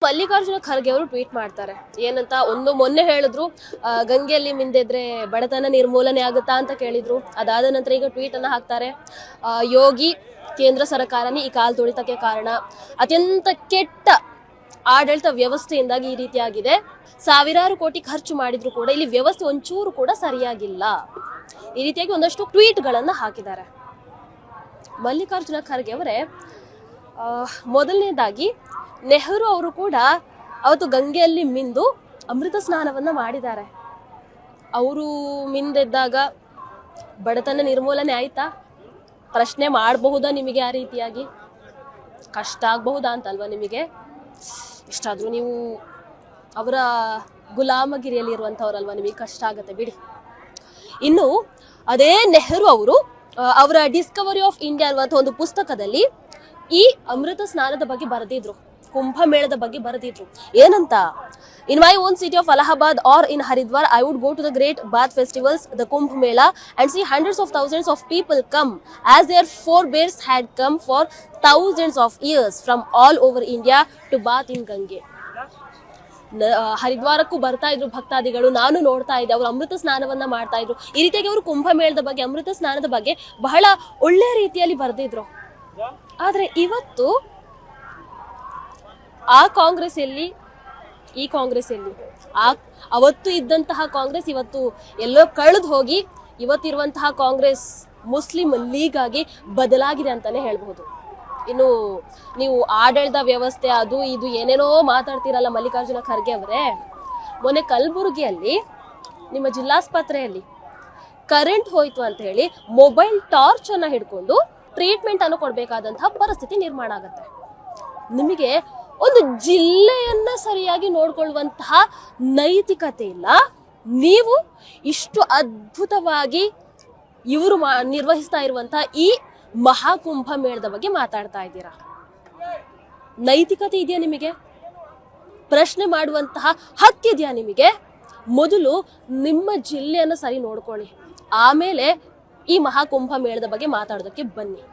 ಮಲ್ಲಿಕಾರ್ಜುನ ಖರ್ಗೆ ಅವರು ಟ್ವೀಟ್ ಮಾಡ್ತಾರೆ ಏನಂತ. ಮೊನ್ನೆ ಹೇಳಿದ್ರು ಗಂಗೆಯಲ್ಲಿ ಮಿಂದೆದ್ರೆ ಬಡತನ ನಿರ್ಮೂಲನೆ ಆಗುತ್ತಾ ಅಂತ ಕೇಳಿದ್ರು. ಅದಾದ ನಂತರ ಈಗ ಟ್ವೀಟ್ ಅನ್ನ ಹಾಕ್ತಾರೆ, ಯೋಗಿ ಕೇಂದ್ರ ಸರ್ಕಾರನೇ ಈ ಕಾಲ್ ತುಳಿತಕ್ಕೆ ಕಾರಣ, ಅತ್ಯಂತ ಕೆಟ್ಟ ಆಡಳಿತ ವ್ಯವಸ್ಥೆಯಿಂದಾಗಿ ಈ ರೀತಿಯಾಗಿದೆ, ಸಾವಿರಾರು ಕೋಟಿ ಖರ್ಚು ಮಾಡಿದ್ರು ಕೂಡ ಇಲ್ಲಿ ವ್ಯವಸ್ಥೆ ಒಂಚೂರು ಕೂಡ ಸರಿಯಾಗಿಲ್ಲ. ಈ ರೀತಿಯಾಗಿ ಒಂದಷ್ಟು ಟ್ವೀಟ್ ಗಳನ್ನ ಹಾಕಿದ್ದಾರೆ. ಮಲ್ಲಿಕಾರ್ಜುನ ಖರ್ಗೆ ಅವರೇ ಮೊದಲನೇದಾಗಿ ನೆಹರು ಅವರು ಕೂಡ ಅವತ್ತು ಗಂಗೆಯಲ್ಲಿ ಮಿಂದು ಅಮೃತ ಸ್ನಾನವನ್ನ ಮಾಡಿದ್ದಾರೆ. ಅವರು ಮಿಂದೆದ್ದಾಗ ಬಡತನ ನಿರ್ಮೂಲನೆ ಆಯ್ತಾ? ಪ್ರಶ್ನೆ ಮಾಡಬಹುದಾ ನಿಮಗೆ? ಆ ರೀತಿಯಾಗಿ ಕಷ್ಟ ಆಗಬಹುದಾ ಅಂತಲ್ವಾ ನಿಮಗೆ? ಇಷ್ಟಾದ್ರೂ ನೀವು ಅವರ ಗುಲಾಮಗಿರಿಯಲ್ಲಿ ಇರುವಂತವ್ರಲ್ವಾ, ನಿಮಗೆ ಕಷ್ಟ ಆಗತ್ತೆ ಬಿಡಿ. ಇನ್ನು ಅದೇ ನೆಹರು ಅವರು ಅವರ ಡಿಸ್ಕವರಿ ಆಫ್ ಇಂಡಿಯಾ ಅನ್ನುವಂಥ ಒಂದು ಪುಸ್ತಕದಲ್ಲಿ ಈ ಅಮೃತ ಸ್ನಾನದ ಬಗ್ಗೆ ಬರೆದಿದ್ರು, ಕುಂಭಮೇಳದ ಬಗ್ಗೆ ಬರೆದಿದ್ರು. ಏನಂತ? In my own city of Allahabad or in Haridwar I would go to the great bath festivals, the Kumbh Mela, and see hundreds of thousands of people come as their forebears had come for thousands of years from all over India to bath in Gange. ಹರಿದ್ವಾರಕ್ಕೂ ಬರ್ತಾ ಇದ್ರು ಭಕ್ತಾದಿಗಳು, ನಾನು ನೋಡ್ತಾ ಇದ್ದೆ, ಅವರು ಅಮೃತ ಸ್ನಾನವನ್ನ ಮಾಡ್ತಾ ಇದ್ರು. ಈ ರೀತಿಯಾಗಿ ಅವರು ಕುಂಭಮೇಳದ ಬಗ್ಗೆ, ಅಮೃತ ಸ್ನಾನದ ಬಗ್ಗೆ ಬಹಳ ಒಳ್ಳೆ ರೀತಿಯಲ್ಲಿ ಬರೆದಿದ್ರು. ಆದ್ರೆ ಇವತ್ತು ಆ ಕಾಂಗ್ರೆಸ್ ಎಲ್ಲಿ, ಈ ಕಾಂಗ್ರೆಸ್ ಎಲ್ಲಿ? ಅವತ್ತು ಇದ್ದಂತಹ ಕಾಂಗ್ರೆಸ್ ಇವತ್ತು ಎಲ್ಲೋ ಕಳೆದು ಹೋಗಿ ಇವತ್ತಿರುವಂತಹ ಕಾಂಗ್ರೆಸ್ ಮುಸ್ಲಿಂ ಲೀಗ್ ಆಗಿ ಬದಲಾಗಿದೆ ಅಂತಾನೆ ಹೇಳ್ಬಹುದು. ಇನ್ನು ನೀವು ಆಡಳಿತ ವ್ಯವಸ್ಥೆ ಅದು ಇದು ಏನೇನೋ ಮಾತಾಡ್ತೀರಲ್ಲ ಮಲ್ಲಿಕಾರ್ಜುನ ಖರ್ಗೆ ಅವರೇ, ಮೊನ್ನೆ ಕಲಬುರಗಿಯಲ್ಲಿ ನಿಮ್ಮ ಜಿಲ್ಲಾಸ್ಪತ್ರೆಯಲ್ಲಿ ಕರೆಂಟ್ ಹೋಯ್ತು ಅಂತ ಹೇಳಿ ಮೊಬೈಲ್ ಟಾರ್ಚ್ ಅನ್ನ ಹಿಡ್ಕೊಂಡು ಟ್ರೀಟ್ಮೆಂಟ್ ಅನ್ನು ಕೊಡ್ಬೇಕಾದಂತಹ ಪರಿಸ್ಥಿತಿ ನಿರ್ಮಾಣ ಆಗತ್ತೆ. ನಿಮಗೆ ಒಂದು ಜಿಲ್ಲೆಯನ್ನ ಸರಿಯಾಗಿ ನೋಡ್ಕೊಳ್ಳುವಂತಹ ನೈತಿಕತೆ ಇಲ್ಲ. ನೀವು ಇಷ್ಟು ಅದ್ಭುತವಾಗಿ ಇವರು ನಿರ್ವಹಿಸ್ತಾ ಇರುವಂತಹ ಈ ಮಹಾಕುಂಭ ಮೇಳದ ಬಗ್ಗೆ ಮಾತಾಡ್ತಾ ಇದ್ದೀರಾ. ನೈತಿಕತೆ ಇದೆಯಾ ನಿಮಗೆ? ಪ್ರಶ್ನೆ ಮಾಡುವಂತಹ ಹಕ್ಕಿದೆಯಾ ನಿಮಗೆ? ಮೊದಲು ನಿಮ್ಮ ಜಿಲ್ಲೆಯನ್ನು ಸರಿ ನೋಡ್ಕೊಳ್ಳಿ, ಆಮೇಲೆ ಈ ಮಹಾಕುಂಭ ಮೇಳದ ಬಗ್ಗೆ ಮಾತಾಡೋದಕ್ಕೆ ಬನ್ನಿ.